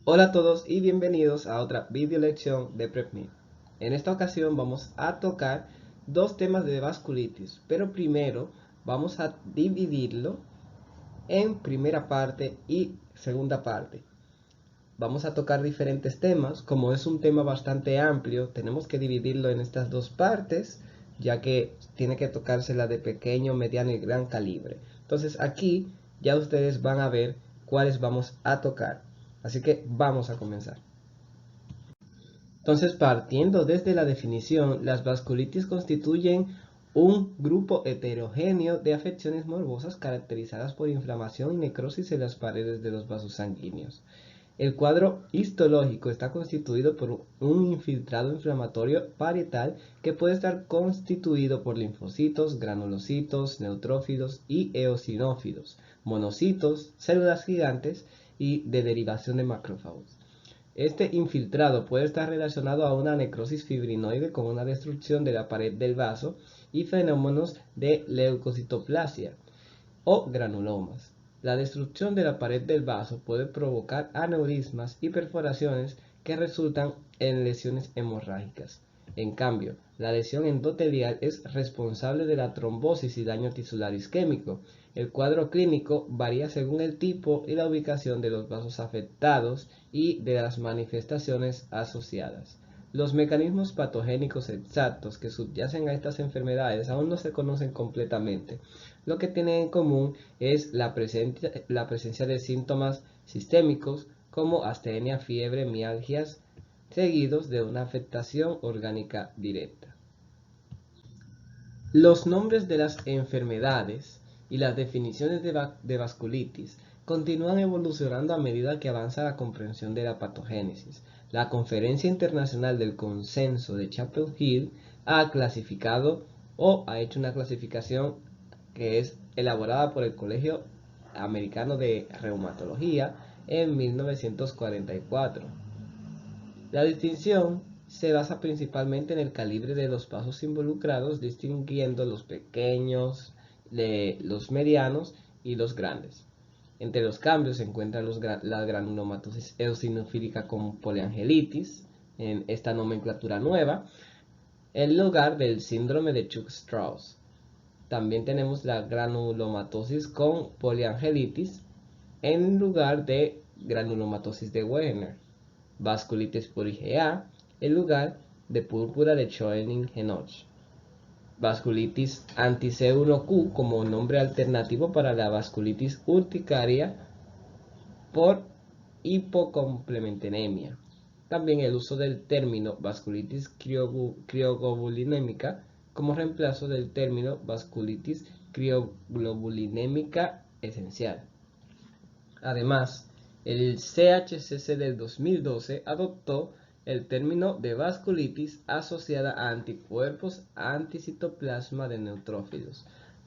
Hola a todos y bienvenidos a otra video lección de PrepMed. En esta ocasión vamos a tocar dos temas de vasculitis, pero primero vamos a dividirlo en primera parte y segunda parte. Vamos a tocar diferentes temas, como es un tema bastante amplio, tenemos que dividirlo en estas dos partes, ya que tiene que tocarse la de pequeño, mediano y gran calibre. Entonces aquí ya ustedes van a ver cuáles vamos a tocar. Así que vamos a comenzar. Entonces, partiendo desde la definición, las vasculitis constituyen un grupo heterogéneo de afecciones morbosas caracterizadas por inflamación y necrosis en las paredes de los vasos sanguíneos. El cuadro histológico está constituido por un infiltrado inflamatorio parietal que puede estar constituido por linfocitos, granulocitos, neutrófilos y eosinófilos, monocitos, células gigantes y de derivación de macrófagos. Este infiltrado puede estar relacionado a una necrosis fibrinoide con una destrucción de la pared del vaso y fenómenos de leucocitoplasia o granulomas. La destrucción de la pared del vaso puede provocar aneurismas y perforaciones que resultan en lesiones hemorrágicas. En cambio, la lesión endotelial es responsable de la trombosis y daño tisular isquémico. El cuadro clínico varía según el tipo y la ubicación de los vasos afectados y de las manifestaciones asociadas. Los mecanismos patogénicos exactos que subyacen a estas enfermedades aún no se conocen completamente. Lo que tienen en común es la presencia de síntomas sistémicos como astenia, fiebre, mialgias, seguidos de una afectación orgánica directa. Los nombres de las enfermedades y las definiciones de vasculitis continúan evolucionando a medida que avanza la comprensión de la patogénesis. La Conferencia Internacional del Consenso de Chapel Hill ha clasificado o ha hecho una clasificación que es elaborada por el Colegio Americano de Reumatología en 1944. La distinción se basa principalmente en el calibre de los vasos involucrados, distinguiendo los pequeños, los medianos y los grandes. Entre los cambios se encuentra la granulomatosis eosinofílica con poliangelitis, en esta nomenclatura nueva, en lugar del síndrome de Churg-Strauss. También tenemos la granulomatosis con poliangelitis en lugar de granulomatosis de Werner, vasculitis por IgA en lugar de púrpura de Schoening-Henoch, vasculitis anti-C1Q como nombre alternativo para la vasculitis urticaria por hipocomplementemia. También el uso del término vasculitis crioglobulinémica como reemplazo del término vasculitis crioglobulinémica esencial. Además, el CHCC del 2012 adoptó el término de vasculitis asociada a anticuerpos anticitoplasma de neutrófilos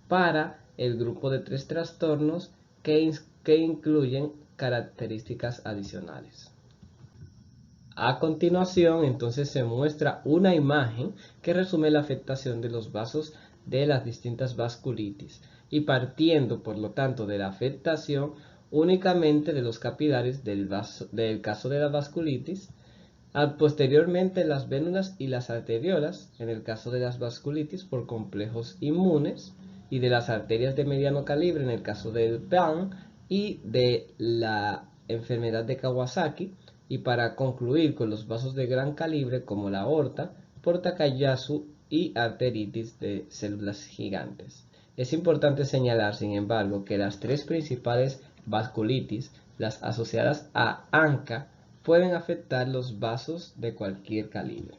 para el grupo de 3 trastornos que incluyen características adicionales. A continuación, entonces se muestra una imagen que resume la afectación de los vasos de las distintas vasculitis y partiendo, por lo tanto, de la afectación únicamente de los capilares del caso de la vasculitis, posteriormente las vénulas y las arteriolas, en el caso de las vasculitis por complejos inmunes, y de las arterias de mediano calibre, en el caso del PAN, y de la enfermedad de Kawasaki, y para concluir con los vasos de gran calibre como la aorta, por Takayasu y arteritis de células gigantes. Es importante señalar, sin embargo, que las tres principales vasculitis, las asociadas a ANCA, pueden afectar los vasos de cualquier calibre.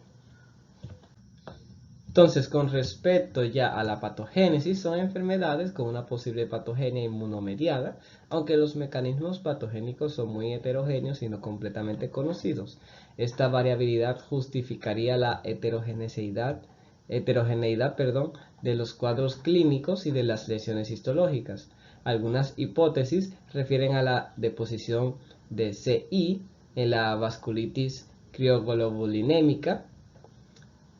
Entonces, con respecto ya a la patogénesis, son enfermedades con una posible patogenia inmunomediada, aunque los mecanismos patogénicos son muy heterogéneos y no completamente conocidos. Esta variabilidad justificaría la heterogeneidad de los cuadros clínicos y de las lesiones histológicas. Algunas hipótesis refieren a la deposición de CI en la vasculitis crioglobulinémica,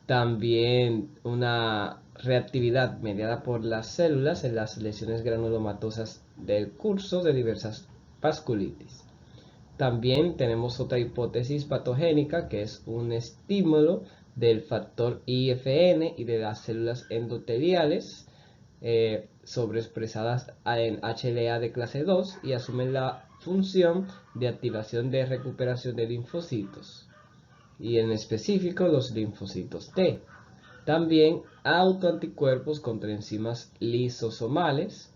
también una reactividad mediada por las células en las lesiones granulomatosas del curso de diversas vasculitis. También tenemos otra hipótesis patogénica que es un estímulo del factor IFN y de las células endoteliales sobreexpresadas en HLA de clase 2 y asumen la función de activación de recuperación de linfocitos y en específico los linfocitos T. También autoanticuerpos contra enzimas lisosomales,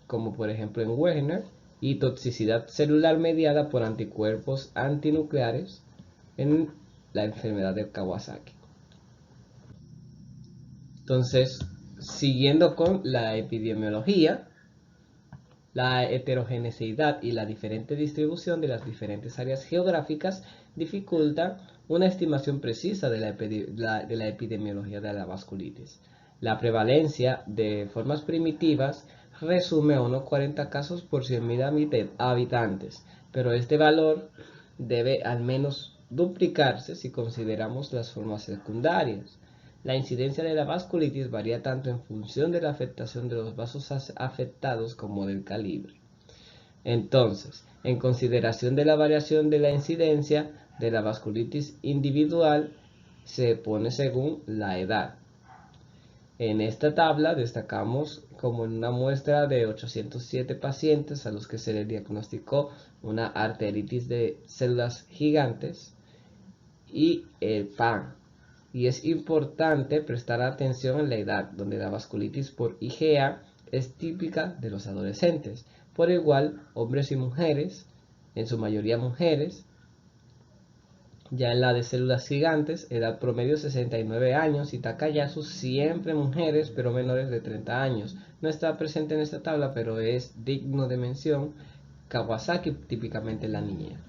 como por ejemplo en Wegener, y toxicidad celular mediada por anticuerpos antinucleares en la enfermedad de Kawasaki. Entonces, siguiendo con la epidemiología, la heterogeneidad y la diferente distribución de las diferentes áreas geográficas dificultan una estimación precisa de la epidemiología de la vasculitis. La prevalencia de formas primitivas resume a unos 40 casos por 100.000 habitantes, pero este valor debe al menos duplicarse si consideramos las formas secundarias. La incidencia de la vasculitis varía tanto en función de la afectación de los vasos afectados como del calibre. Entonces, en consideración de la variación de la incidencia de la vasculitis individual, se pone según la edad. En esta tabla destacamos como en una muestra de 807 pacientes a los que se les diagnosticó una arteritis de células gigantes y el PAN. Y es importante prestar atención en la edad, donde la vasculitis por IgA es típica de los adolescentes. Por igual, hombres y mujeres, en su mayoría mujeres, ya en la de células gigantes, edad promedio 69 años, y Takayasu siempre mujeres, pero menores de 30 años. No está presente en esta tabla, pero es digno de mención. Kawasaki típicamente la niña.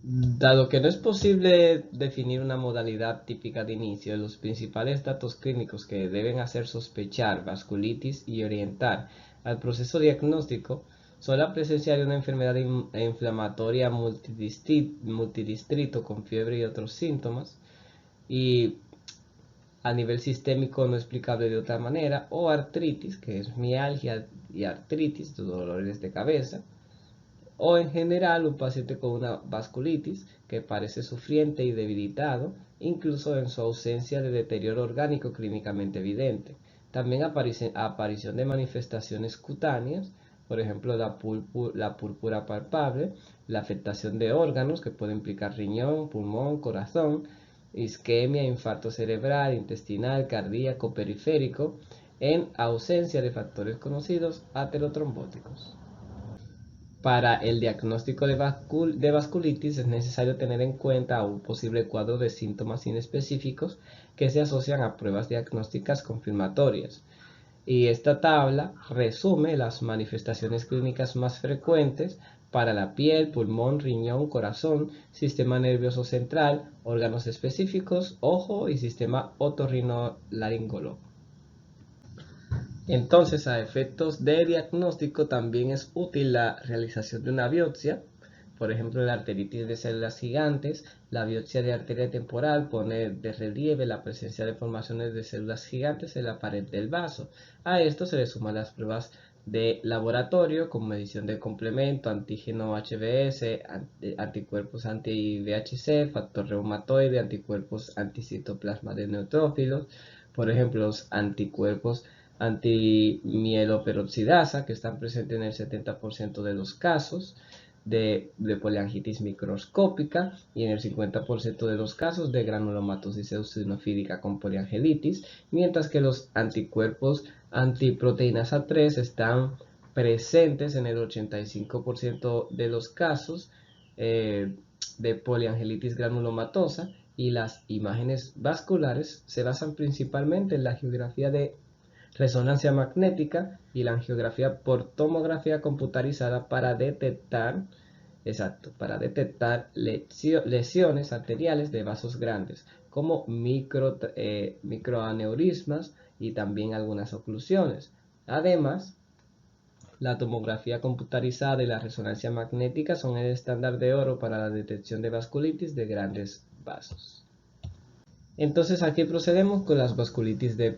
Dado que no es posible definir una modalidad típica de inicio, los principales datos clínicos que deben hacer sospechar vasculitis y orientar al proceso diagnóstico son la presencia de una enfermedad inflamatoria multidistrito con fiebre y otros síntomas, y a nivel sistémico no explicable de otra manera, o artritis, que es mialgia y artritis, dolores de cabeza, o en general un paciente con una vasculitis que parece sufriente y debilitado, incluso en su ausencia de deterioro orgánico clínicamente evidente. También aparición de manifestaciones cutáneas, por ejemplo la púrpura palpable, la afectación de órganos que puede implicar riñón, pulmón, corazón, isquemia, infarto cerebral, intestinal, cardíaco, periférico, en ausencia de factores conocidos aterotrombóticos. Para el diagnóstico de vasculitis es necesario tener en cuenta un posible cuadro de síntomas inespecíficos que se asocian a pruebas diagnósticas confirmatorias. Y esta tabla resume las manifestaciones clínicas más frecuentes para la piel, pulmón, riñón, corazón, sistema nervioso central, órganos específicos, ojo y sistema otorrinolaringólogo. Entonces, a efectos de diagnóstico también es útil la realización de una biopsia. Por ejemplo, la arteritis de células gigantes, la biopsia de arteria temporal pone de relieve la presencia de formaciones de células gigantes en la pared del vaso. A esto se le suman las pruebas de laboratorio con medición de complemento, antígeno HBS, anticuerpos anti-VHC, factor reumatoide, anticuerpos anticitoplasma de neutrófilos, por ejemplo, los anticuerpos antimieloperoxidasa, que están presentes en el 70% de los casos de poliangitis microscópica y en el 50% de los casos de granulomatosis eosinofílica con poliangelitis, mientras que los anticuerpos antiproteinasa 3 están presentes en el 85% de los casos de poliangelitis granulomatosa, y las imágenes vasculares se basan principalmente en la geografía de resonancia magnética y la angiografía por tomografía computarizada para detectar lesiones arteriales de vasos grandes, como microaneurismas y también algunas oclusiones. Además, la tomografía computarizada y la resonancia magnética son el estándar de oro para la detección de vasculitis de grandes vasos. Entonces aquí procedemos con las vasculitis de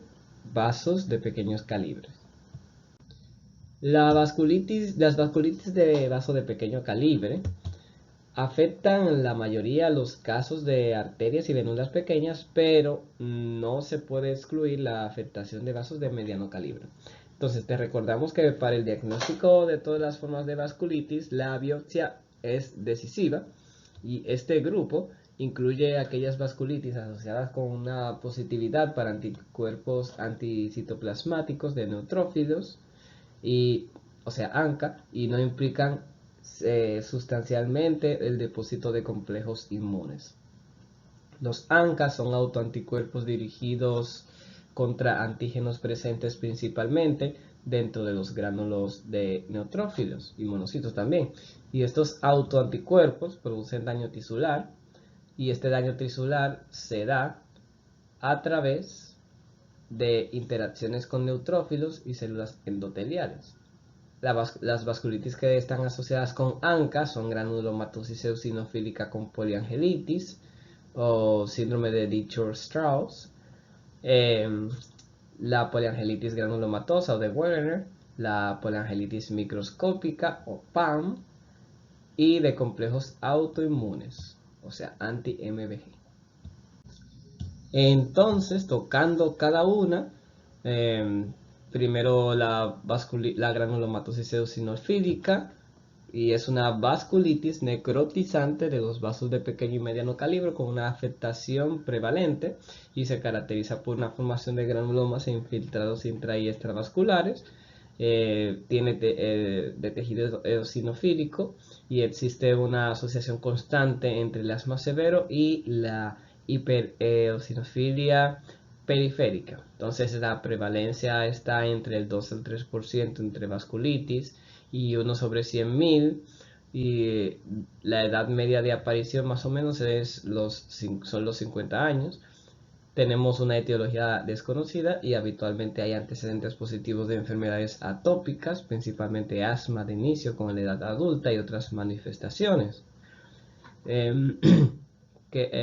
vasos de pequeños calibres. Las vasculitis de vaso de pequeño calibre afectan la mayoría de los casos de arterias y venulas pequeñas, pero no se puede excluir la afectación de vasos de mediano calibre. Entonces, te recordamos que para el diagnóstico de todas las formas de vasculitis, la biopsia es decisiva y este grupo incluye aquellas vasculitis asociadas con una positividad para anticuerpos anticitoplasmáticos de neutrófilos y, o sea, ANCA, y no implican sustancialmente el depósito de complejos inmunes. Los ANCA son autoanticuerpos dirigidos contra antígenos presentes principalmente dentro de los gránulos de neutrófilos y monocitos también. Y estos autoanticuerpos producen daño tisular y este daño tisular se da a través de interacciones con neutrófilos y células endoteliales. Las vasculitis que están asociadas con ANCA son granulomatosis eosinofílica con poliangelitis o síndrome de Dichor-Strauss, la poliangelitis granulomatosa o de Werner, la poliangelitis microscópica o PAM y de complejos autoinmunes, o sea, anti-MBG. Entonces, tocando cada una, primero la granulomatosis eosinofílica, y es una vasculitis necrotizante de los vasos de pequeño y mediano calibre con una afectación prevalente y se caracteriza por una formación de granulomas e infiltrados intra y extravasculares. Tiene de tejido eosinofílico y existe una asociación constante entre el asma severo y la hipereosinofilia periférica. Entonces la prevalencia está entre el 2 al 3% entre vasculitis y 1 sobre 100.000, y la edad media de aparición más o menos son los 50 años. Tenemos una etiología desconocida y habitualmente hay antecedentes positivos de enfermedades atópicas, principalmente asma de inicio con la edad adulta y otras manifestaciones.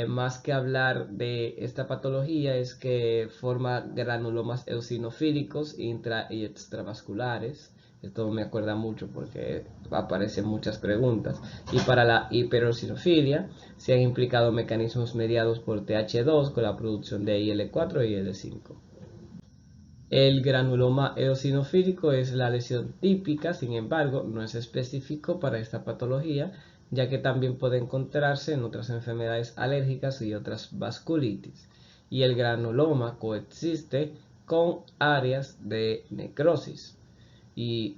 Más que hablar de esta patología es que forma granulomas eosinofílicos intra y extravasculares. Esto me acuerda mucho porque aparecen muchas preguntas. Y para la hipereosinofilia se han implicado mecanismos mediados por TH2 con la producción de IL4 y IL5. El granuloma eosinofílico es la lesión típica, sin embargo, no es específico para esta patología, ya que también puede encontrarse en otras enfermedades alérgicas y otras vasculitis. Y el granuloma coexiste con áreas de necrosis. Y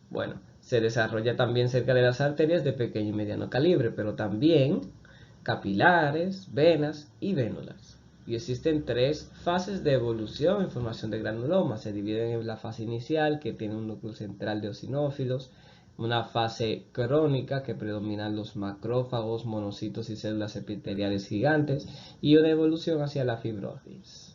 bueno, se desarrolla también cerca de las arterias de pequeño y mediano calibre, pero también capilares, venas y vénulas. Y existen 3 fases de evolución en formación de granuloma. Se dividen en la fase inicial, que tiene un núcleo central de eosinófilos, una fase crónica, que predominan los macrófagos, monocitos y células epiteliales gigantes, y una evolución hacia la fibrosis.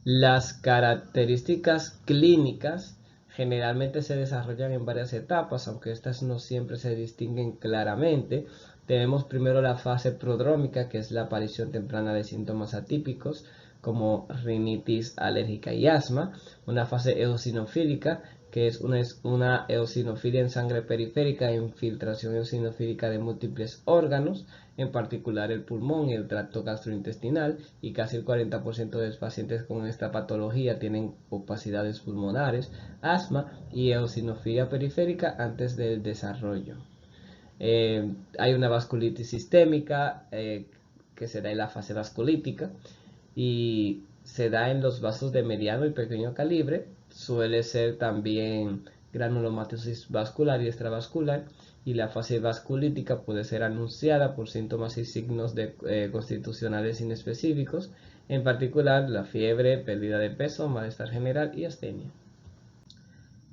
Las características clínicas generalmente se desarrollan en varias etapas, aunque estas no siempre se distinguen claramente. Tenemos primero la fase prodrómica, que es la aparición temprana de síntomas atípicos como rinitis alérgica y asma. Una fase eosinofílica, que es una eosinofilia en sangre periférica e infiltración eosinofílica de múltiples órganos, en particular el pulmón y el tracto gastrointestinal, y casi el 40% de los pacientes con esta patología tienen opacidades pulmonares, asma y eosinofilia periférica antes del desarrollo. Hay una vasculitis sistémica que se da en la fase vasculítica y se da en los vasos de mediano y pequeño calibre. Suele ser también granulomatosis vascular y extravascular, y la fase vasculítica puede ser anunciada por síntomas y signos constitucionales inespecíficos, en particular la fiebre, pérdida de peso, malestar general y astenia.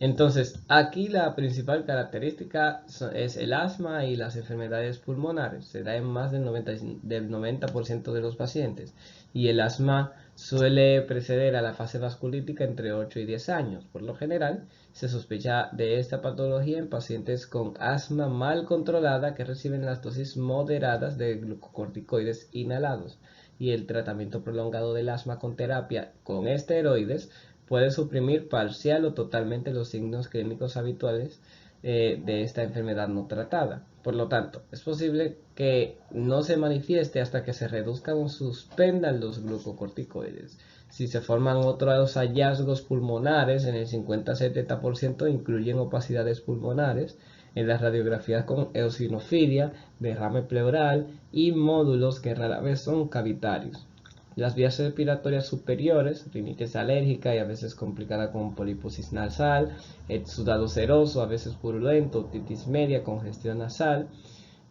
Entonces, aquí la principal característica es el asma y las enfermedades pulmonares. Se da en más del 90% de los pacientes. Y el asma suele preceder a la fase vasculítica entre 8 y 10 años. Por lo general, se sospecha de esta patología en pacientes con asma mal controlada que reciben las dosis moderadas de glucocorticoides inhalados. Y el tratamiento prolongado del asma con terapia con esteroides puede suprimir parcial o totalmente los signos clínicos habituales de esta enfermedad no tratada. Por lo tanto, es posible que no se manifieste hasta que se reduzcan o suspendan los glucocorticoides. Si se forman otros hallazgos pulmonares, en el 50-70% incluyen opacidades pulmonares, en las radiografías con eosinofilia, derrame pleural y módulos que rara vez son cavitarios. Las vías respiratorias superiores, rinitis alérgica y a veces complicada con poliposis nasal, exudado seroso, a veces purulento, otitis media, congestión nasal,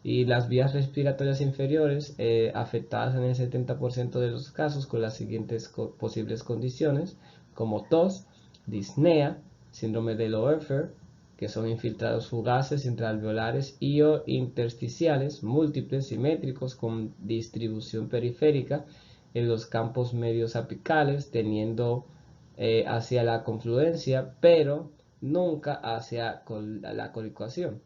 y las vías respiratorias inferiores afectadas en el 70% de los casos con las siguientes posibles condiciones, como tos, disnea, síndrome de Loeffler, que son infiltrados fugaces intraalveolares y o intersticiales múltiples simétricos con distribución periférica en los campos medios apicales, teniendo hacia la confluencia, pero nunca hacia la colicuación.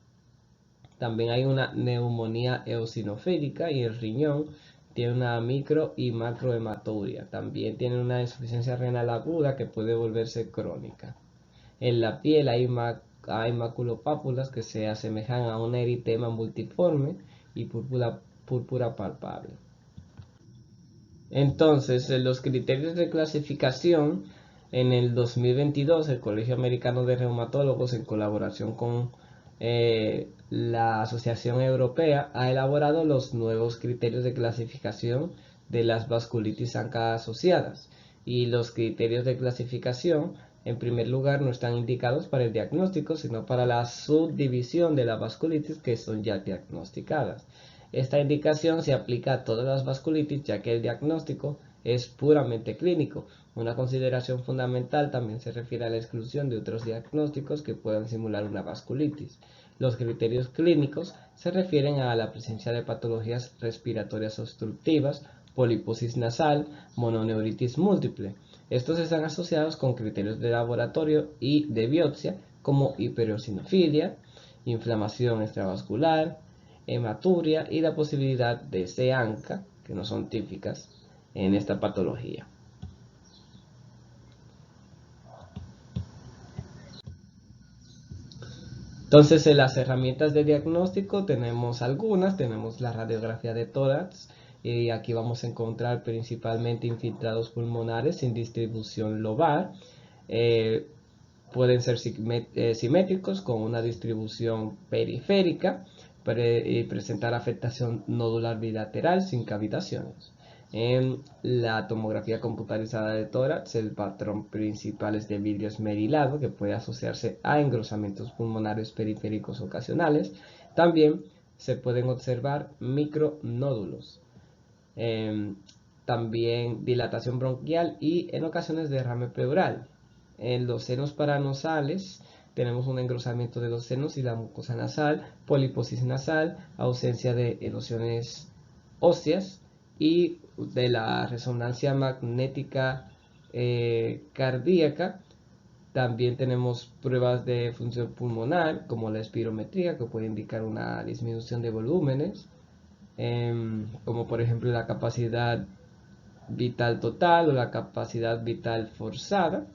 También hay una neumonía eosinofílica y el riñón tiene una micro y macrohematuria. También tiene una insuficiencia renal aguda que puede volverse crónica. En la piel hay maculopápulas que se asemejan a un eritema multiforme y púrpura palpable. Entonces, los criterios de clasificación, en el 2022, el Colegio Americano de Reumatólogos, en colaboración con la Asociación Europea, ha elaborado los nuevos criterios de clasificación de las vasculitis ANCA asociadas. Y los criterios de clasificación, en primer lugar, no están indicados para el diagnóstico, sino para la subdivisión de la vasculitis que son ya diagnosticadas. Esta indicación se aplica a todas las vasculitis, ya que el diagnóstico es puramente clínico. Una consideración fundamental también se refiere a la exclusión de otros diagnósticos que puedan simular una vasculitis. Los criterios clínicos se refieren a la presencia de patologías respiratorias obstructivas, poliposis nasal, mononeuritis múltiple. Estos están asociados con criterios de laboratorio y de biopsia como hiperosinofilia, inflamación extravascular, hematuria y la posibilidad de CANCA, que no son típicas en esta patología. Entonces, en las herramientas de diagnóstico tenemos algunas, tenemos la radiografía de tórax, y aquí vamos a encontrar principalmente infiltrados pulmonares sin distribución lobar. Pueden ser simétricos con una distribución periférica y presentar afectación nodular bilateral sin cavitaciones. En la tomografía computarizada de tórax, el patrón principal es de vidrio esmerilado, que puede asociarse a engrosamientos pulmonares periféricos ocasionales. También se pueden observar micronódulos. También dilatación bronquial y en ocasiones derrame pleural. En los senos paranasales tenemos un engrosamiento de los senos y la mucosa nasal, poliposis nasal, ausencia de erosiones óseas y de la resonancia magnética cardíaca. También tenemos pruebas de función pulmonar como la espirometría, que puede indicar una disminución de volúmenes, como por ejemplo la capacidad vital total o la capacidad vital forzada.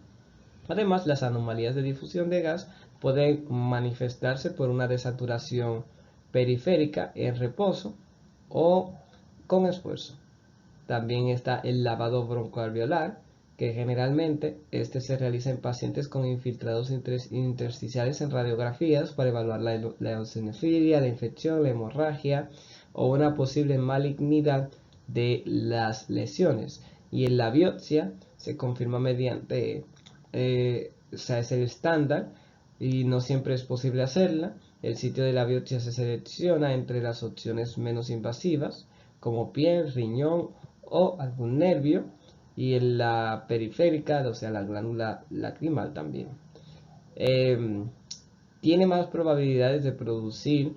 Además, las anomalías de difusión de gas pueden manifestarse por una desaturación periférica en reposo o con esfuerzo. También está el lavado broncoalveolar, que generalmente se realiza en pacientes con infiltrados intersticiales en radiografías para evaluar la eosinofilia, la infección, la hemorragia o una posible malignidad de las lesiones. Y en la biopsia se confirma mediante es el estándar y no siempre es posible hacerla. El sitio de la biopsia se selecciona entre las opciones menos invasivas, como piel, riñón o algún nervio, y en la periférica, o sea, la glándula lacrimal también. Tiene más probabilidades de producir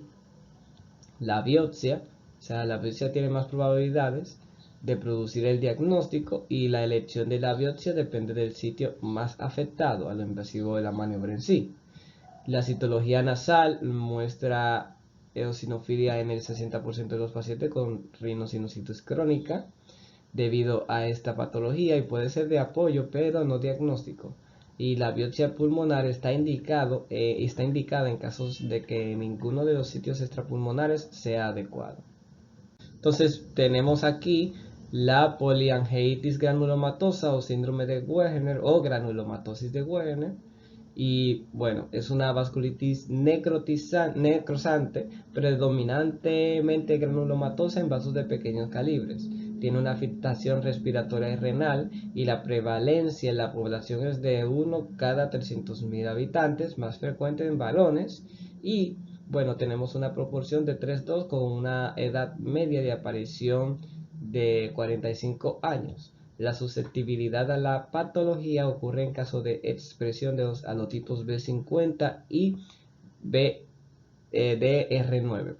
la biopsia, o sea, la biopsia tiene más probabilidades de producir el diagnóstico y la elección de la biopsia depende del sitio más afectado a lo invasivo de la maniobra en sí. La citología nasal muestra eosinofilia en el 60% de los pacientes con rinosinusitis crónica debido a esta patología y puede ser de apoyo pero no diagnóstico. y la biopsia pulmonar está indicada en casos de que ninguno de los sitios extrapulmonares sea adecuado. Entonces tenemos aquí la poliangeitis granulomatosa o síndrome de Werner o granulomatosis de Werner. Y bueno, es una vasculitis necrosante, predominantemente granulomatosa en vasos de pequeños calibres. Tiene una afectación respiratoria y renal y la prevalencia en la población es de 1 cada 300.000 habitantes, más frecuente en varones. Y bueno, tenemos una proporción de 3:2 con una edad media de aparición de 45 años. La susceptibilidad a la patología ocurre en caso de expresión de los anotipos B50 y DR9.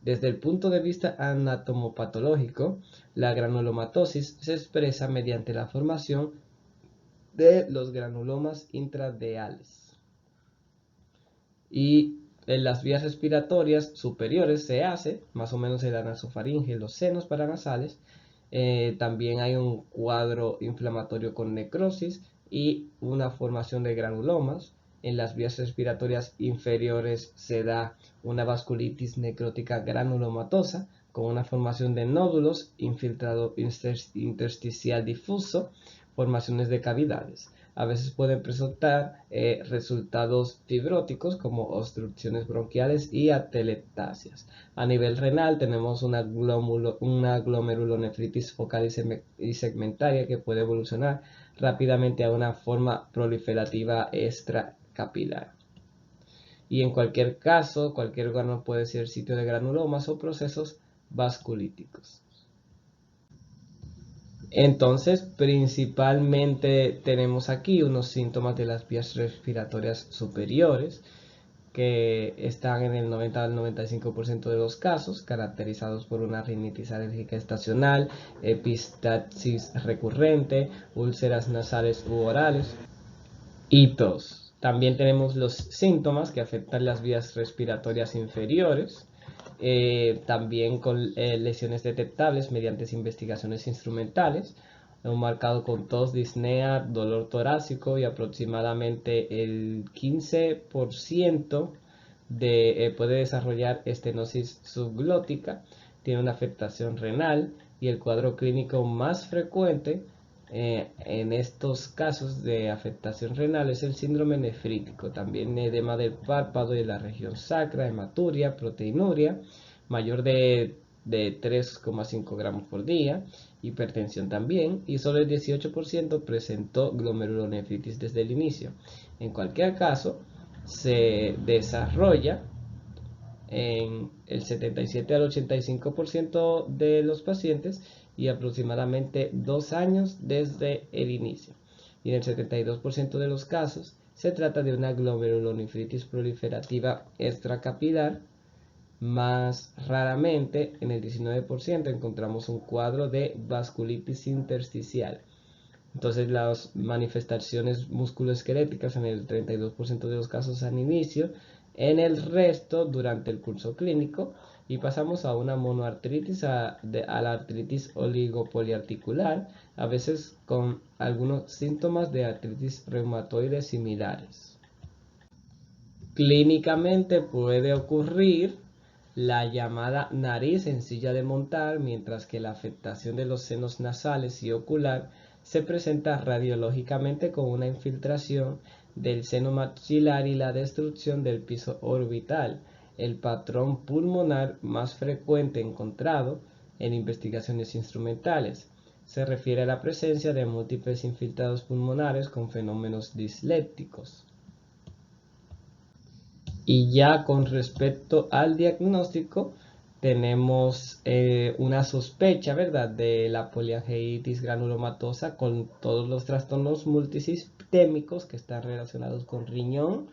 Desde el punto de vista anatomopatológico, la granulomatosis se expresa mediante la formación de los granulomas intradeales. Y en las vías respiratorias superiores se hace, más o menos en la nasofaringe, los senos paranasales. También hay un cuadro inflamatorio con necrosis y una formación de granulomas. En las vías respiratorias inferiores se da una vasculitis necrótica granulomatosa con una formación de nódulos, infiltrado intersticial difuso, formaciones de cavidades. A veces pueden presentar resultados fibróticos como obstrucciones bronquiales y atelectasias. A nivel renal tenemos una glomerulonefritis focal y segmentaria que puede evolucionar rápidamente a una forma proliferativa extracapilar. Y en cualquier caso, cualquier órgano puede ser sitio de granulomas o procesos vasculíticos. Entonces, principalmente tenemos aquí unos síntomas de las vías respiratorias superiores que están en el 90 al 95% de los casos, caracterizados por una rinitis alérgica estacional, epistaxis recurrente, úlceras nasales u orales y tos. También tenemos los síntomas que afectan las vías respiratorias inferiores, también con lesiones detectables mediante investigaciones instrumentales, un marcado con tos, disnea, dolor torácico y aproximadamente el 15% puede desarrollar estenosis subglótica, tiene una afectación renal y el cuadro clínico más frecuente en estos casos de afectación renal es el síndrome nefrítico, también edema del párpado y de la región sacra, hematuria, proteinuria, mayor de 3,5 gramos por día, hipertensión también, y solo el 18% presentó glomerulonefritis desde el inicio. En cualquier caso, se desarrolla en el 77 al 85% de los pacientes y aproximadamente 2 años desde el inicio. Y en el 72% de los casos se trata de una glomerulonefritis proliferativa extracapilar. Más raramente, en el 19%, encontramos un cuadro de vasculitis intersticial. Entonces, las manifestaciones musculoesqueléticas en el 32% de los casos al inicio, en el resto durante el curso clínico, y pasamos a una monoartritis, a la artritis oligopoliarticular, a veces con algunos síntomas de artritis reumatoide similares. Clínicamente puede ocurrir la llamada nariz sencilla de montar, mientras que la afectación de los senos nasales y ocular se presenta radiológicamente con una infiltración del seno maxilar y la destrucción del piso orbital. El patrón pulmonar más frecuente encontrado en investigaciones instrumentales se refiere a la presencia de múltiples infiltrados pulmonares con fenómenos dislépticos. Y ya con respecto al diagnóstico, tenemos una sospecha, ¿verdad?, de la poliangeitis granulomatosa con todos los trastornos multisistémicos que están relacionados con riñón,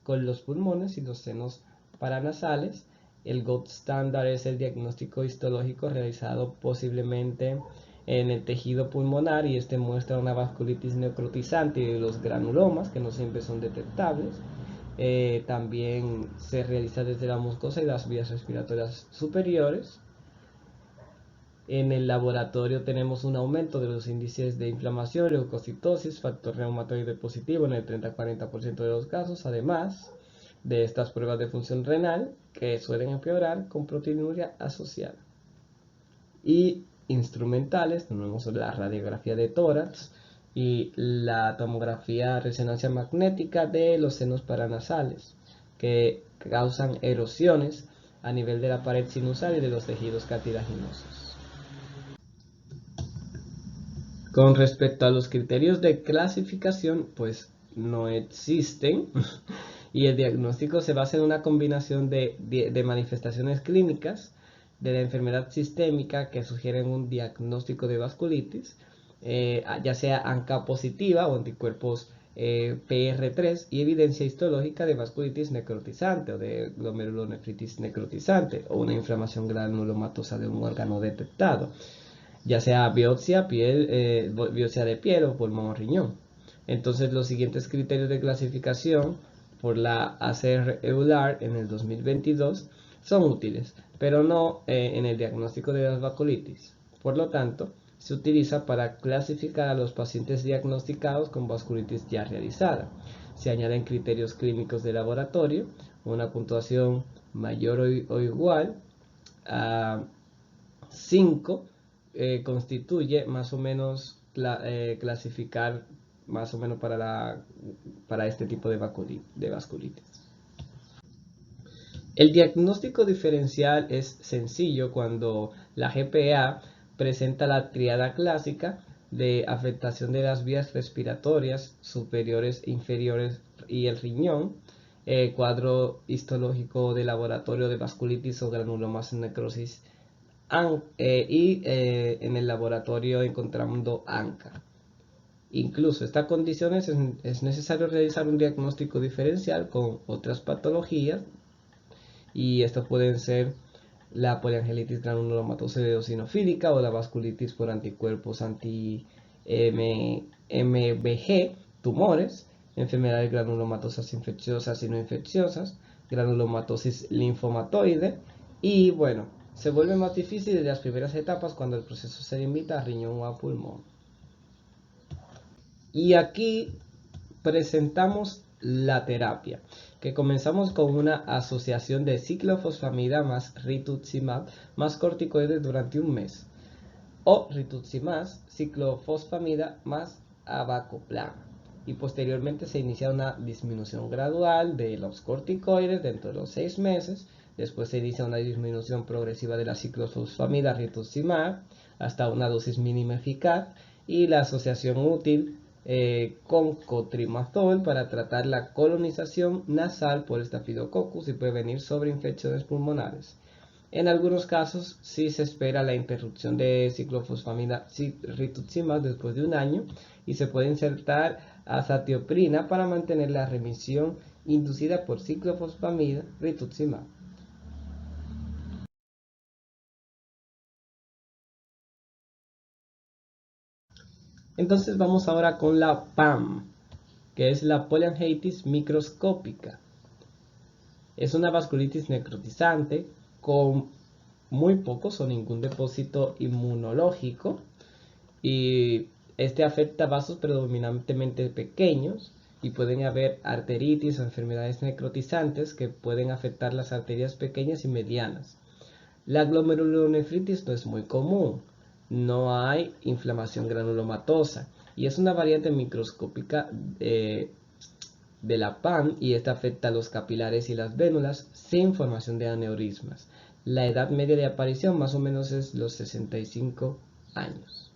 con los pulmones y los senos paranasales. El gold standard es el diagnóstico histológico realizado posiblemente en el tejido pulmonar y este muestra una vasculitis necrotizante y los granulomas que no siempre son detectables. También se realiza desde la mucosa y las vías respiratorias superiores. En el laboratorio tenemos un aumento de los índices de inflamación, leucocitosis, factor reumatoide positivo en el 30-40% de los casos, además de estas pruebas de función renal que suelen empeorar con proteinuria asociada. Y instrumentales, tenemos la radiografía de tórax y la tomografía resonancia magnética de los senos paranasales, que causan erosiones a nivel de la pared sinusal y de los tejidos cartilaginosos. Con respecto a los criterios de clasificación, pues no existen y el diagnóstico se basa en una combinación de manifestaciones clínicas de la enfermedad sistémica que sugieren un diagnóstico de vasculitis, ya sea ANCA positiva o anticuerpos PR3 y evidencia histológica de vasculitis necrotizante o de glomerulonefritis necrotizante o una inflamación granulomatosa de un órgano detectado, ya sea biopsia de piel o pulmón o riñón. Entonces los siguientes criterios de clasificación por la ACR-EULAR en el 2022 son útiles, pero no en el diagnóstico de las vasculitis. Por lo tanto, se utiliza para clasificar a los pacientes diagnosticados con vasculitis ya realizada. Se añaden criterios clínicos de laboratorio, una puntuación mayor o igual a 5 constituye más o menos clasificar más o menos para este tipo de vasculitis. El diagnóstico diferencial es sencillo cuando la GPA presenta la tríada clásica de afectación de las vías respiratorias superiores e inferiores y el riñón, cuadro histológico de laboratorio de vasculitis o granulomas en necrosis, en el laboratorio encontrando ANCA. Incluso estas condiciones es necesario realizar un diagnóstico diferencial con otras patologías y estos pueden ser la poliangielitis granulomatosa eosinofílica o la vasculitis por anticuerpos anti-MBG, tumores, enfermedades granulomatosas infecciosas y no infecciosas, granulomatosis linfomatoide y bueno, se vuelve más difícil en las primeras etapas cuando el proceso se limita a riñón o a pulmón. Y aquí presentamos la terapia, que comenzamos con una asociación de ciclofosfamida más rituximab más corticoides durante un mes, o rituximab, ciclofosfamida más abacoplam, y posteriormente se inicia una disminución gradual de los corticoides dentro de los 6 meses. Después se inicia una disminución progresiva de la ciclofosfamida rituximab hasta una dosis mínima eficaz y la asociación útil con cotrimazol para tratar la colonización nasal por Staphylococcus y prevenir sobreinfecciones pulmonares. En algunos casos sí se espera la interrupción de ciclofosfamida rituximab después de un año y se puede insertar azatioprina para mantener la remisión inducida por ciclofosfamida rituximab. Entonces vamos ahora con la PAM, que es la poliangiitis microscópica. Es una vasculitis necrotizante con muy pocos o ningún depósito inmunológico y este afecta vasos predominantemente pequeños y pueden haber arteritis o enfermedades necrotizantes que pueden afectar las arterias pequeñas y medianas. La glomerulonefritis no es muy común, no hay inflamación granulomatosa y es una variante microscópica de la PAN y esta afecta a los capilares y las vénulas sin formación de aneurismas. La edad media de aparición más o menos es los 65 años.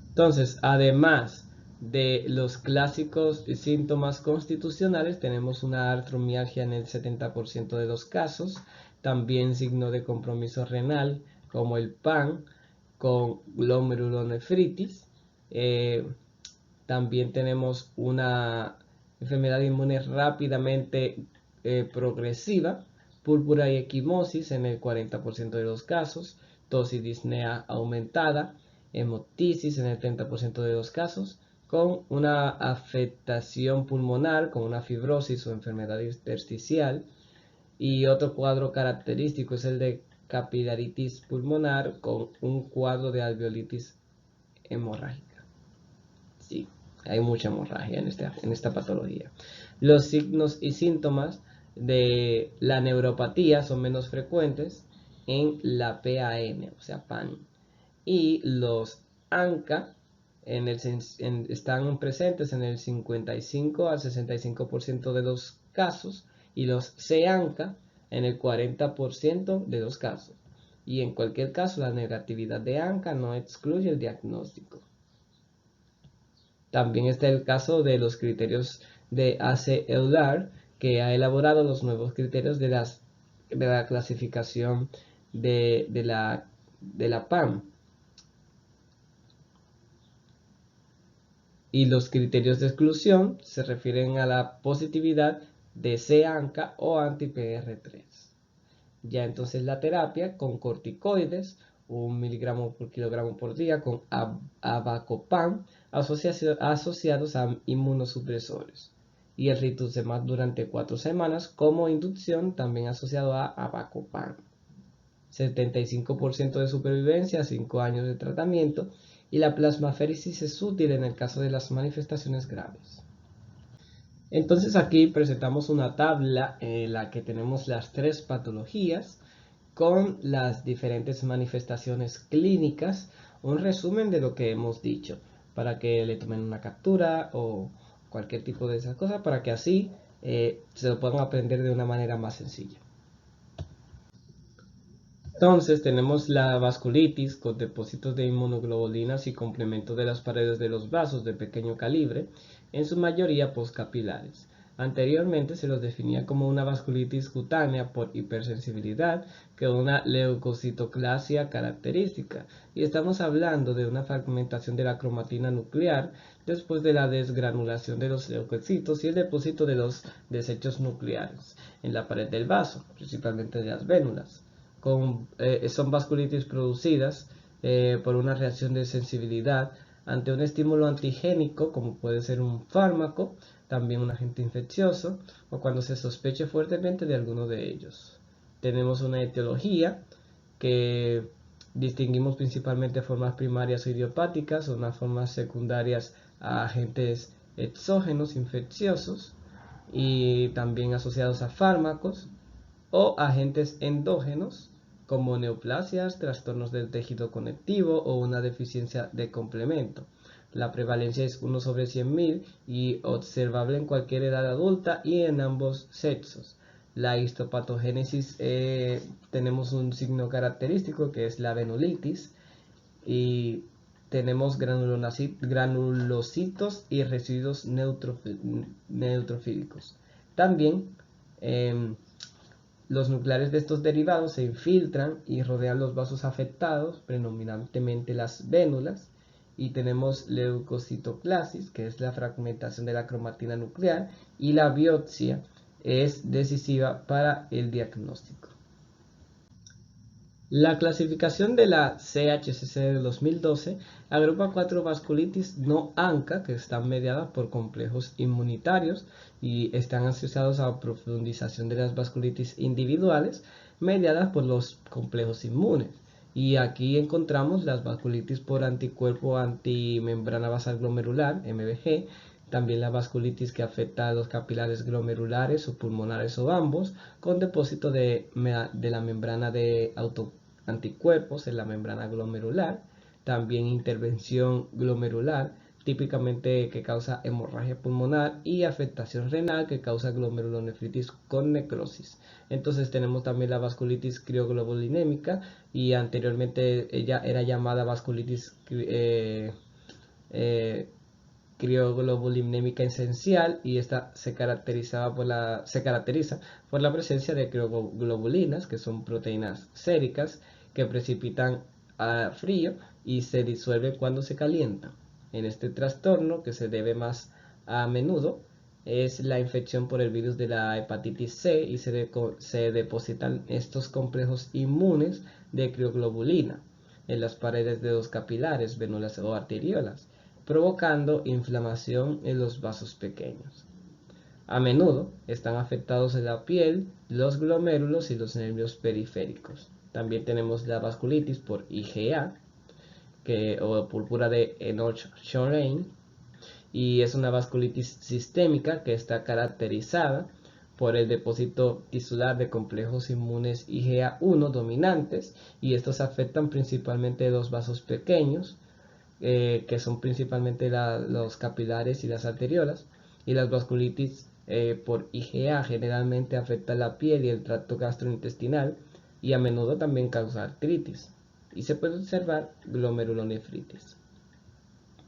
Entonces, además de los clásicos síntomas constitucionales, tenemos una artromialgia en el 70% de los casos, también signo de compromiso renal como el PAN con glomerulonefritis. También tenemos una enfermedad inmune rápidamente progresiva, púrpura y equimosis en el 40% de los casos, tos y disnea aumentada, hemotisis en el 30% de los casos, con una afectación pulmonar, con una fibrosis o enfermedad intersticial. Y otro cuadro característico es el de capilaritis pulmonar con un cuadro de alveolitis hemorrágica. Sí, hay mucha hemorragia en esta patología. Los signos y síntomas de la neuropatía son menos frecuentes en la PAN, o sea, PAN. Y los ANCA están presentes en el 55 al 65% de los casos y los CANCA en el 40% de los casos. Y en cualquier caso, la negatividad de ANCA no excluye el diagnóstico. También está el caso de los criterios de AC Euler, que ha elaborado los nuevos criterios de la clasificación de la PAM. Y los criterios de exclusión se refieren a la positividad de C-ANCA o anti-PR3. Ya entonces la terapia con corticoides, 1 miligramo por kilogramo por día, con Avacopan, asociados a inmunosupresores. Y el rituximab durante 4 semanas como inducción, también asociado a Avacopan. 75% de supervivencia, 5 años de tratamiento, y la plasmaféresis es útil en el caso de las manifestaciones graves. Entonces aquí presentamos una tabla en la que tenemos las 3 patologías con las diferentes manifestaciones clínicas, un resumen de lo que hemos dicho, para que le tomen una captura o cualquier tipo de esas cosas, para que así se lo puedan aprender de una manera más sencilla. Entonces tenemos la vasculitis con depósitos de inmunoglobulinas y complemento de las paredes de los vasos de pequeño calibre, en su mayoría postcapilares. Anteriormente se los definía como una vasculitis cutánea por hipersensibilidad que una leucocitoclasia característica, y estamos hablando de una fragmentación de la cromatina nuclear después de la desgranulación de los leucocitos y el depósito de los desechos nucleares en la pared del vaso, principalmente de las vénulas. Son vasculitis producidas por una reacción de sensibilidad ante un estímulo antigénico, como puede ser un fármaco, también un agente infeccioso, o cuando se sospeche fuertemente de alguno de ellos. Tenemos una etiología que distinguimos principalmente formas primarias o idiopáticas, o unas formas secundarias a agentes exógenos infecciosos y también asociados a fármacos, o agentes endógenos como neoplasias, trastornos del tejido conectivo o una deficiencia de complemento. La prevalencia es 1 sobre 100.000 y observable en cualquier edad adulta y en ambos sexos. La histopatogénesis, tenemos un signo característico que es la venulitis, y tenemos granulocitos y residuos neutrofílicos. También los nucleares de estos derivados se infiltran y rodean los vasos afectados, predominantemente las vénulas, y tenemos leucocitoclasis, que es la fragmentación de la cromatina nuclear, y la biopsia es decisiva para el diagnóstico. La clasificación de la CHCC de 2012 agrupa 4 vasculitis no ANCA que están mediadas por complejos inmunitarios y están asociados a profundización de las vasculitis individuales mediadas por los complejos inmunes. Y aquí encontramos las vasculitis por anticuerpo antimembrana basal glomerular, MBG, también la vasculitis que afecta a los capilares glomerulares o pulmonares o ambos, con depósito de la membrana de anticuerpos en la membrana glomerular. También intervención glomerular, típicamente que causa hemorragia pulmonar, y afectación renal que causa glomerulonefritis con necrosis. Entonces tenemos también la vasculitis crioglobulinémica, y anteriormente ella era llamada vasculitis crioglobulinémica esencial, y esta se caracteriza por la presencia de crioglobulinas, que son proteínas séricas que precipitan a frío y se disuelven cuando se calientan. En este trastorno, que se debe más a menudo, es la infección por el virus de la hepatitis C, y se depositan estos complejos inmunes de crioglobulina en las paredes de los capilares, vénulas o arteriolas, provocando inflamación en los vasos pequeños. A menudo están afectados en la piel, los glomérulos y los nervios periféricos. También tenemos la vasculitis por IgA, o púrpura de Enoch-Schönlein, y es una vasculitis sistémica que está caracterizada por el depósito tisular de complejos inmunes IgA1 dominantes, y estos afectan principalmente los vasos pequeños, que son principalmente los capilares y las arteriolas, y las vasculitis por IgA generalmente afecta la piel y el tracto gastrointestinal, y a menudo también causa artritis, y se puede observar glomerulonefritis.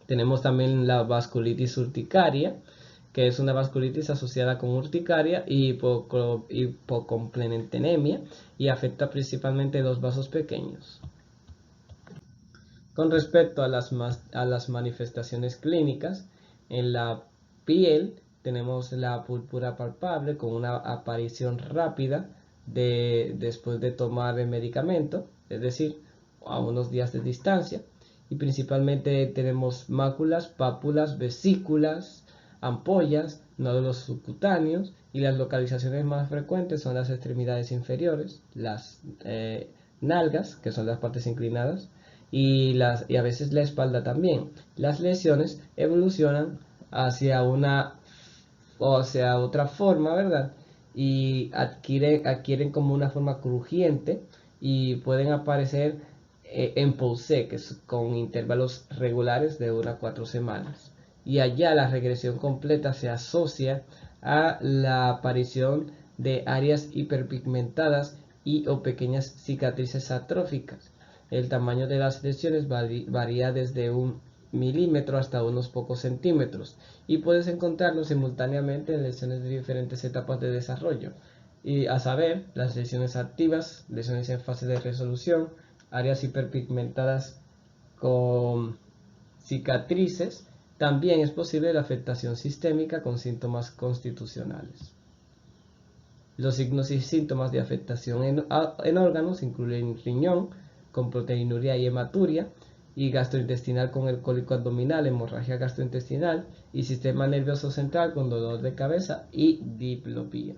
Tenemos también la vasculitis urticaria, que es una vasculitis asociada con urticaria y hipocomplementemia, y afecta principalmente los vasos pequeños. Con respecto a las manifestaciones clínicas, en la piel tenemos la púrpura palpable con una aparición rápida después de tomar el medicamento, es decir, a unos días de distancia, y principalmente tenemos máculas, pápulas, vesículas, ampollas, nódulos subcutáneos, y las localizaciones más frecuentes son las extremidades inferiores, las nalgas, que son las partes inclinadas, y a veces la espalda también. Las lesiones evolucionan hacia otra forma, ¿verdad? Y adquieren como una forma crujiente, y pueden aparecer en pulsé, que es con intervalos regulares de 1 a 4 semanas. Y allá la regresión completa se asocia a la aparición de áreas hiperpigmentadas o pequeñas cicatrices atróficas. El tamaño de las lesiones varía desde 1 milímetro hasta unos pocos centímetros, y puedes encontrarlo simultáneamente en lesiones de diferentes etapas de desarrollo, y a saber, las lesiones activas, lesiones en fase de resolución, áreas hiperpigmentadas con cicatrices. También es posible la afectación sistémica con síntomas constitucionales. Los signos y síntomas de afectación en órganos incluyen riñón con proteinuria y hematuria, y gastrointestinal con el cólico abdominal, hemorragia gastrointestinal, y sistema nervioso central con dolor de cabeza y diplopía.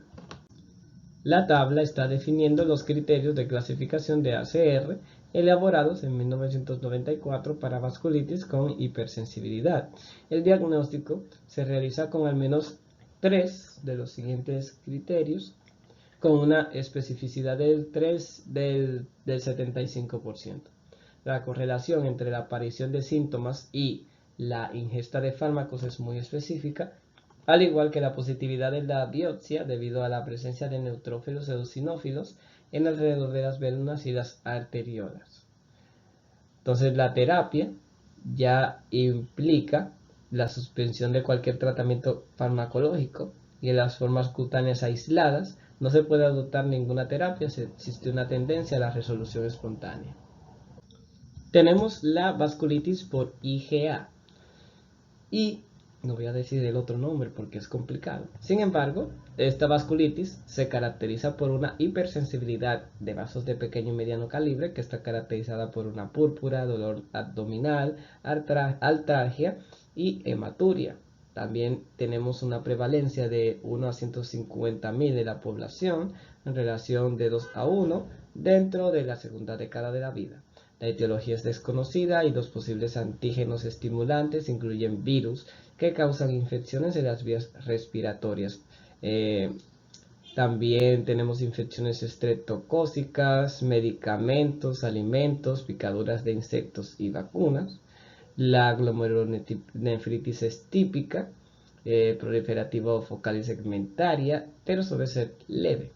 La tabla está definiendo los criterios de clasificación de ACR elaborados en 1994 para vasculitis con hipersensibilidad. El diagnóstico se realiza con al menos 3 de los siguientes criterios, con una especificidad del 75%. La correlación entre la aparición de síntomas y la ingesta de fármacos es muy específica, al igual que la positividad de la biopsia debido a la presencia de neutrófilos eosinófilos en alrededor de las vénulas y las arteriolas. Entonces, la terapia ya implica la suspensión de cualquier tratamiento farmacológico, y en las formas cutáneas aisladas no se puede adoptar ninguna terapia si existe una tendencia a la resolución espontánea. Tenemos la vasculitis por IgA, y no voy a decir el otro nombre porque es complicado. Sin embargo, esta vasculitis se caracteriza por una hipersensibilidad de vasos de pequeño y mediano calibre, que está caracterizada por una púrpura, dolor abdominal, artralgia y hematuria. También tenemos una prevalencia de 1 a 150.000 de la población, en relación de 2 a 1 dentro de la segunda década de la vida. La etiología es desconocida, y los posibles antígenos estimulantes incluyen virus que causan infecciones de las vías respiratorias. También tenemos infecciones estreptocócicas, medicamentos, alimentos, picaduras de insectos y vacunas. La glomerulonefritis es típica, proliferativa focal y segmentaria, pero suele ser leve.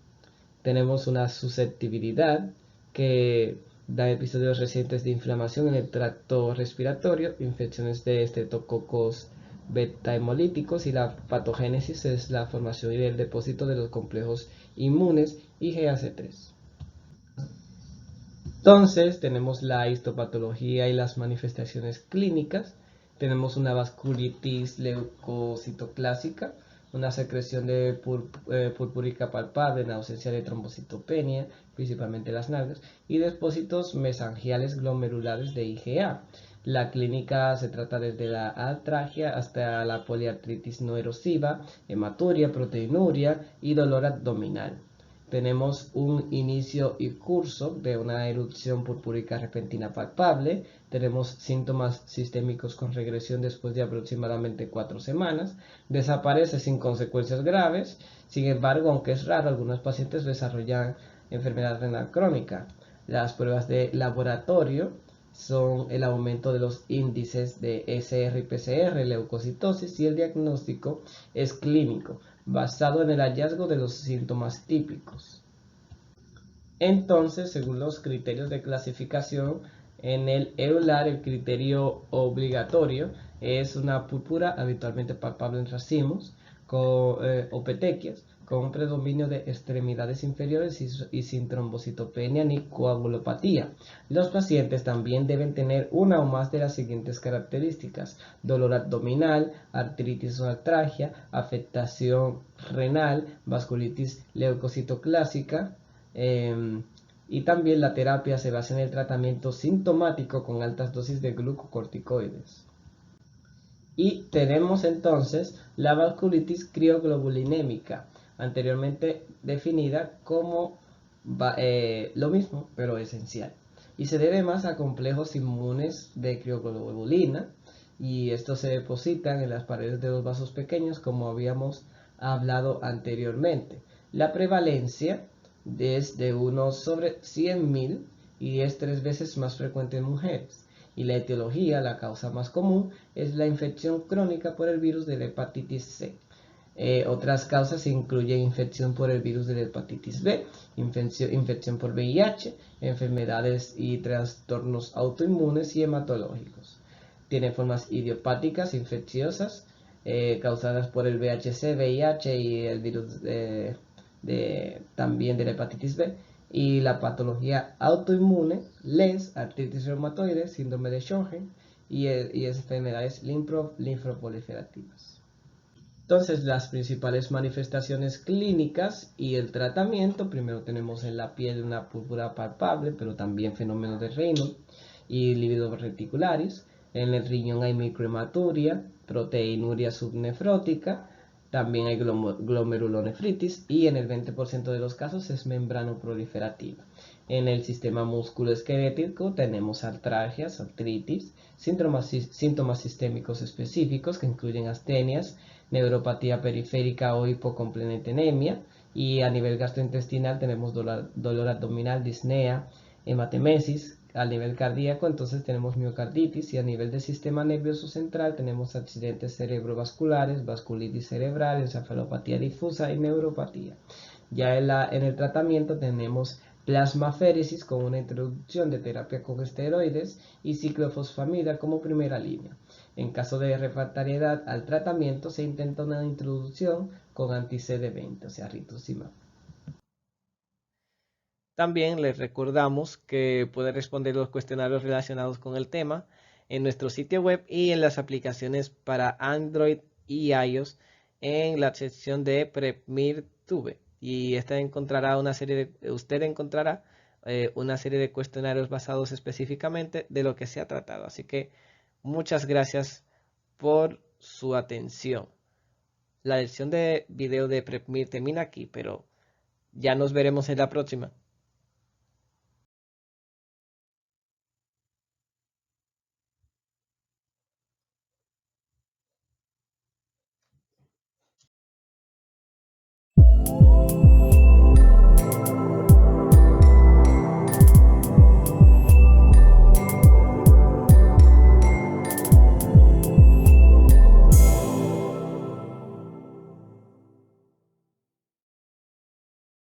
Tenemos una susceptibilidad que da episodios recientes de inflamación en el tracto respiratorio, infecciones de estreptococos beta hemolíticos, y la patogénesis es la formación y el depósito de los complejos inmunes IgAC3. Entonces tenemos la histopatología y las manifestaciones clínicas. Tenemos una vasculitis leucocitoclásica, una secreción de purpúrica palpable en ausencia de trombocitopenia, principalmente las nalgas, y depósitos mesangiales glomerulares de IgA. La clínica se trata desde la artralgia hasta la poliartritis no erosiva, hematuria, proteinuria y dolor abdominal. tenemos un inicio y curso de una erupción purpúrica repentina palpable, tenemos síntomas sistémicos con regresión después de aproximadamente 4 semanas, desaparece sin consecuencias graves, sin embargo, aunque es raro, algunos pacientes desarrollan enfermedad renal crónica. Las pruebas de laboratorio son el aumento de los índices de SR y PCR, leucocitosis, y el diagnóstico es clínico, basado en el hallazgo de los síntomas típicos. Entonces, según los criterios de clasificación, en el EULAR el criterio obligatorio es una púrpura habitualmente palpable en racimos o petequias, con un predominio de extremidades inferiores y sin trombocitopenia ni coagulopatía. Los pacientes también deben tener una o más de las siguientes características: dolor abdominal, artritis o artralgia, afectación renal, vasculitis leucocitoclásica, y también la terapia se basa en el tratamiento sintomático con altas dosis de glucocorticoides. Y tenemos entonces la vasculitis crioglobulinémica, anteriormente definida como lo mismo, pero esencial. Y se debe más a complejos inmunes de crioglobulina, y estos se depositan en las paredes de los vasos pequeños, como habíamos hablado anteriormente. La prevalencia es de 1 sobre 100.000 y es 3 veces más frecuente en mujeres. Y la etiología, la causa más común, es la infección crónica por el virus de la hepatitis C. Otras causas incluyen infección por el virus de la hepatitis B, infección por VIH, enfermedades y trastornos autoinmunes y hematológicos. Tiene formas idiopáticas infecciosas causadas por el VHC, VIH y el virus también de la hepatitis B. Y la patología autoinmune, LES, artritis reumatoide, síndrome de Sjögren y enfermedades linfoproliferativas. Entonces, las principales manifestaciones clínicas y el tratamiento: primero tenemos en la piel una púrpura palpable, pero también fenómenos de Raynaud y lívidos reticulares. En el riñón hay microhematuria, proteinuria subnefrótica, también hay glomerulonefritis, y en el 20% de los casos es membranoproliferativa. En el sistema musculoesquelético tenemos artralgias, artritis, síntomas sistémicos específicos que incluyen astenias, neuropatía periférica o hipocomplementemia, y a nivel gastrointestinal tenemos dolor abdominal, disnea, hematemesis. A nivel cardíaco entonces tenemos miocarditis, y a nivel del sistema nervioso central tenemos accidentes cerebrovasculares, vasculitis cerebral, encefalopatía difusa y neuropatía. Ya en el tratamiento tenemos plasmaféresis con una introducción de terapia con esteroides y ciclofosfamida como primera línea. En caso de refractariedad al tratamiento se intenta una introducción con anti-CD20, o sea, rituximab. También les recordamos que pueden responder los cuestionarios relacionados con el tema en nuestro sitio web y en las aplicaciones para Android y iOS en la sección de PrepMirTube. Y usted encontrará una serie de cuestionarios basados específicamente de lo que se ha tratado. Así que muchas gracias por su atención. La lección de video de PrepMir termina aquí, pero ya nos veremos en la próxima.